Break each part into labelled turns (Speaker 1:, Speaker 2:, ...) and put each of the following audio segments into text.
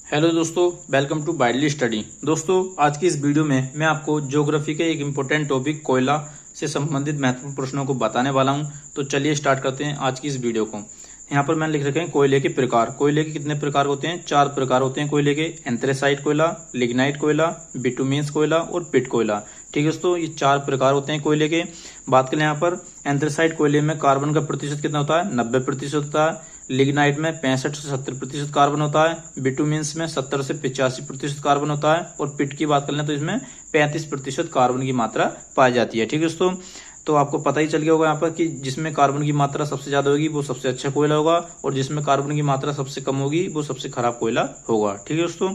Speaker 1: Hello दोस्तों, welcome to बाइडली study. दोस्तों, आज की इस वीडियो में मैं आपको ज्योग्राफी के एक इम्पोर्टेंट टॉपिक कोयला से संबंधित महत्वपूर्ण प्रश्नों को बताने वाला हूं। तो चलिए स्टार्ट करते हैं आज की इस वीडियो को। यहाँ पर मैंने लिख रखे हैं कोयले के प्रकार। कोयले के कितने प्रकार होते हैं? 4 प्रकार होते हैं कोयले के। एंथ्रेसाइट कोयला, लिग्नाइट कोयला, बिटुमिन्स कोयला और पिट कोयला। ठीक है दोस्तों, ये 4 प्रकार होते हैं कोयले के। बात करें यहाँ पर एंथ्रेसाइट कोयले में कार्बन का प्रतिशत कितना होता है? 90% होता है। लिग्नाइट में 65 से 70% कार्बन होता है। बिटुमिन्स में 70 से 85% कार्बन होता है। और पिट की बात कर लें तो इसमें 35% कार्बन की मात्रा पाई जाती है। ठीक है दोस्तों, तो आपको पता ही चल गया होगा यहाँ पर कि जिसमें कार्बन की मात्रा सबसे ज्यादा होगी वो सबसे अच्छा कोयला होगा, और जिसमें कार्बन की मात्रा सबसे कम होगी वो सबसे खराब कोयला होगा। ठीक है दोस्तों,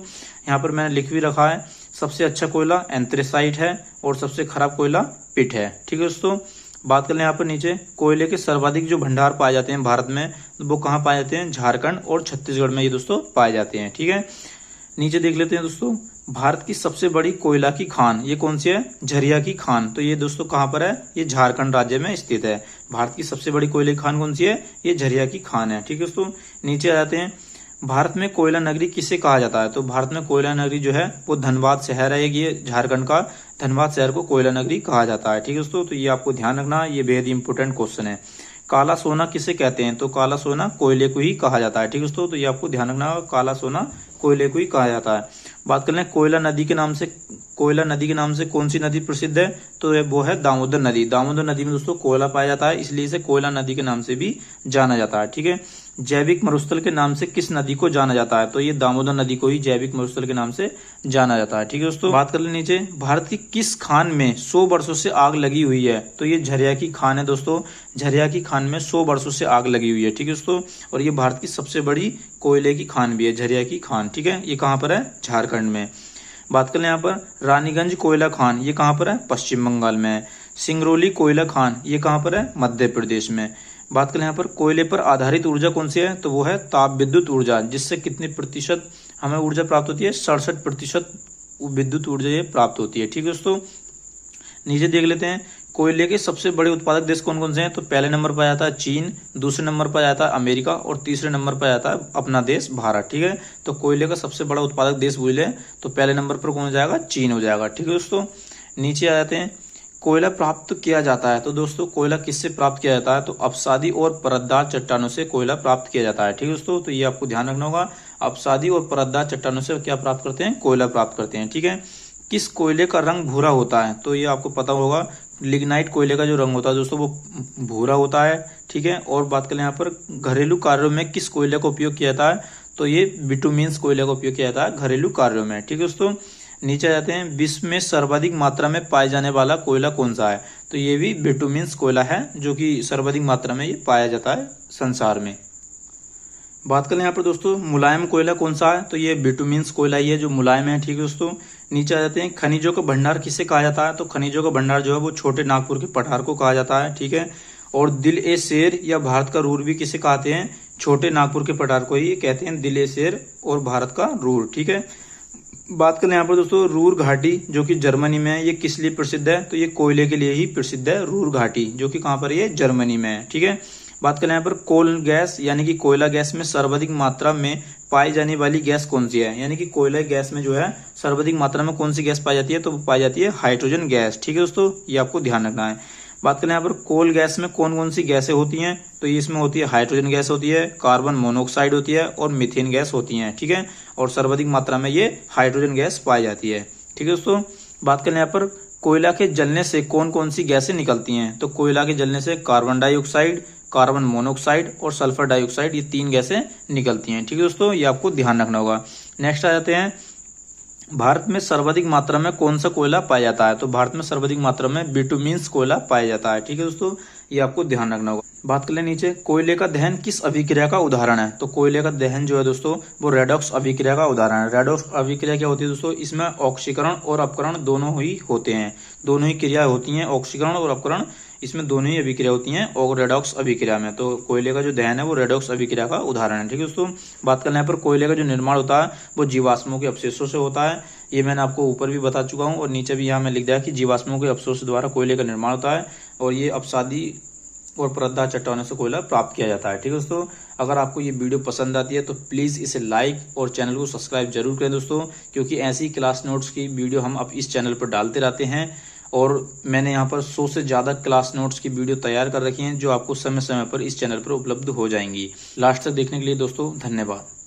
Speaker 1: यहाँ पर मैंने लिख भी रखा है, सबसे अच्छा कोयला एंथ्रेसाइट है और सबसे खराब कोयला पिट है। ठीक है दोस्तों, बात कर लें यहाँ पर नीचे कोयले के सर्वाधिक जो भंडार पाए जाते हैं भारत में, वो कहाँ पाए जाते हैं? झारखंड और छत्तीसगढ़ में ये दोस्तों पाए जाते हैं। ठीक है, नीचे देख लेते हैं दोस्तों, भारत की सबसे बड़ी कोयला की खान ये कौन सी है? झरिया की खान। तो ये दोस्तों कहाँ पर है? ये झारखंड राज्य में स्थित है। भारत की सबसे बड़ी कोयले की खान कौन सी है? ये झरिया की खान है। ठीक है दोस्तों, नीचे आ जाते हैं, भारत में कोयला नगरी किसे कहा जाता है? तो भारत में कोयला नगरी जो है वो धनबाद शहर है। ये झारखंड का धनबाद शहर को कोयला नगरी कहा जाता है। ठीक है दोस्तों, तो ये आपको ध्यान रखना, ये बेहद इंपोर्टेंट क्वेश्चन है। काला सोना किसे कहते हैं? तो काला सोना कोयले को ही कहा जाता है। ठीक है दोस्तों, तो ये आपको ध्यान रखना, काला सोना कोयले को ही कहा जाता है। बात कर लें कोयला नदी के नाम से, कोयला नदी के नाम से कौन सी नदी प्रसिद्ध है? तो वो है दामोदर नदी। दामोदर नदी में दोस्तों कोयला पाया जाता है, इसलिए इसे कोयला नदी के नाम से भी जाना जाता है। ठीक है, जैविक मरुस्थल के नाम से किस नदी को जाना जाता है? तो ये दामोदर नदी को ही जैविक मरुस्थल के नाम से जाना जाता है। ठीक है दोस्तों, बात कर ले नीचे, भारत की किस खान में 100 वर्षों से आग लगी हुई है? तो ये झरिया की खान है दोस्तों। झरिया की खान में 100 वर्षों से आग लगी हुई है। ठीक है दोस्तों, और ये भारत की सबसे बड़ी कोयले की खान भी है, झरिया की खान। ठीक है, ये कहाँ पर है? झारखंड में। बात करें यहाँ पर रानीगंज कोयला खान, ये कहाँ पर है? पश्चिम बंगाल में है। सिंगरौली कोयला खान, ये कहाँ पर है? मध्य प्रदेश में। बात करें यहाँ पर कोयले पर आधारित ऊर्जा कौन सी है? तो वो है ताप विद्युत ऊर्जा, जिससे कितने प्रतिशत हमें ऊर्जा प्राप्त होती है? 67% विद्युत ऊर्जा ये प्राप्त होती है। ठीक है दोस्तों, नीचे देख लेते हैं कोयले के सबसे बड़े उत्पादक देश कौन कौन से हैं? तो पहले नंबर पर आता है चीन, दूसरे नंबर पर आता है अमेरिका और तीसरे नंबर पर आता है अपना देश भारत। ठीक है, तो कोयले का सबसे बड़ा उत्पादक देश बोले तो पहले नंबर पर कौन हो जाएगा? चीन हो जाएगा। ठीक है दोस्तों, नीचे आ जाते हैं, कोयला प्राप्त किया जाता है। तो दोस्तों कोयला किससे प्राप्त किया जाता है? तो अपसादी और परतदार चट्टानों से कोयला प्राप्त किया जाता है। ठीक है दोस्तों, तो ये आपको ध्यान रखना होगा, अपसादी और परतदार चट्टानों से क्या प्राप्त करते हैं? कोयला प्राप्त करते हैं। ठीक है, किस कोयले का रंग भूरा होता है? तो ये आपको पता होगा, लिग्नाइट कोयले का जो रंग होता है दोस्तों वो भूरा होता है। ठीक है, और बात करें यहाँ पर घरेलू कार्यों में किस कोयले का उपयोग किया जाता है? तो ये बिटुमिन्स कोयले का उपयोग किया जाता है घरेलू कार्यों में। ठीक है दोस्तों, नीचे आ जाते हैं, विश्व में सर्वाधिक मात्रा में पाए जाने वाला कोयला कौन सा है? तो ये भी बिटुमिन्स कोयला है, जो कि सर्वाधिक मात्रा में ये पाया जाता है संसार में। बात करें यहाँ पर दोस्तों मुलायम कोयला कौन सा है? तो ये बिटुमिन्स कोयला ही है जो मुलायम है। ठीक है दोस्तों, नीचे आ जाते हैं, खनिजों का भंडार किसे कहा जाता है? तो खनिजों का भंडार जो है वो छोटे नागपुर के पठार को कहा जाता है। ठीक है, और दिल ए शेर या भारत का रूर भी किसे कहते हैं? छोटे नागपुर के पठार को ही कहते हैं दिल ए शेर और भारत का रूर। ठीक है, बात करें यहाँ पर दोस्तों रूर घाटी जो कि जर्मनी में है, ये किस लिए प्रसिद्ध है? तो ये कोयले के लिए ही प्रसिद्ध है, रूर घाटी, जो कि कहाँ पर है? ये जर्मनी में है। ठीक है, बात करें यहाँ पर कोल गैस यानी कि कोयला गैस में सर्वाधिक मात्रा में पाई जाने वाली गैस कौन सी है? यानी कि कोयला गैस में जो है सर्वाधिक मात्रा में कौन सी गैस पाई जाती है? तो वो पाई जाती है हाइड्रोजन गैस। ठीक है दोस्तों, ये आपको ध्यान रखना है। बात करें यहाँ पर कोल गैस में कौन कौन सी गैसें होती हैं? तो ये इसमें होती है हाइड्रोजन गैस होती है, कार्बन मोनोऑक्साइड होती है और मीथेन गैस होती है। ठीक है, और सर्वाधिक मात्रा में ये हाइड्रोजन गैस पाई जाती है। ठीक है दोस्तों, बात करें यहाँ पर कोयला के जलने से कौन कौन सी गैसें निकलती हैं? तो कोयला के जलने से कार्बन डाइऑक्साइड, कार्बन मोनोऑक्साइड और सल्फर डाइऑक्साइड, ये 3 गैसें निकलती हैं। ठीक है दोस्तों, ये आपको ध्यान रखना होगा। नेक्स्ट आ जाते हैं, भारत में सर्वाधिक मात्रा में कौन सा कोयला पाया जाता है? तो भारत में सर्वाधिक मात्रा में बिटुमिन्स कोयला पाया जाता है। ठीक है दोस्तों, ये आपको ध्यान रखना होगा। बात कर ले नीचे, कोयले का दहन किस अभिक्रिया का उदाहरण है? तो कोयले का दहन जो है दोस्तों वो रेडॉक्स अभिक्रिया का उदाहरण है। रेडॉक्स अभिक्रिया क्या होती है दोस्तों? इसमें ऑक्सीकरण और अपकरण दोनों ही होते हैं, दोनों ही क्रिया होती हैं, ऑक्सीकरण और अपकरण, इसमें दोनों ही अभिक्रिया होती हैं और रेडॉक्स अभिक्रिया में। तो कोयले का जो दहन है वो रेडॉक्स अभिक्रिया का उदाहरण है। ठीक है दोस्तों, बात करने पर कोयले का जो निर्माण होता है वो जीवाश्मों के अवशेषों से होता है। ये मैंने आपको ऊपर भी बता चुका हूँ और नीचे भी यहाँ मैं लिख दिया कि जीवाश्मों के अवशेषों द्वारा कोयले का निर्माण होता है। और ये अपसादी और परतदार चट्टानों से कोयला प्राप्त किया जाता है। ठीक है दोस्तों, अगर आपको ये वीडियो पसंद आती है तो प्लीज इसे लाइक और चैनल को सब्सक्राइब जरूर करें दोस्तों, क्योंकि ऐसी क्लास नोट्स की वीडियो हम अब इस चैनल पर डालते रहते हैं और मैंने यहाँ पर 100 से ज्यादा क्लास नोट्स की वीडियो तैयार कर रखी हैं जो आपको समय समय पर इस चैनल पर उपलब्ध हो जाएंगी। लास्ट तक देखने के लिए दोस्तों धन्यवाद।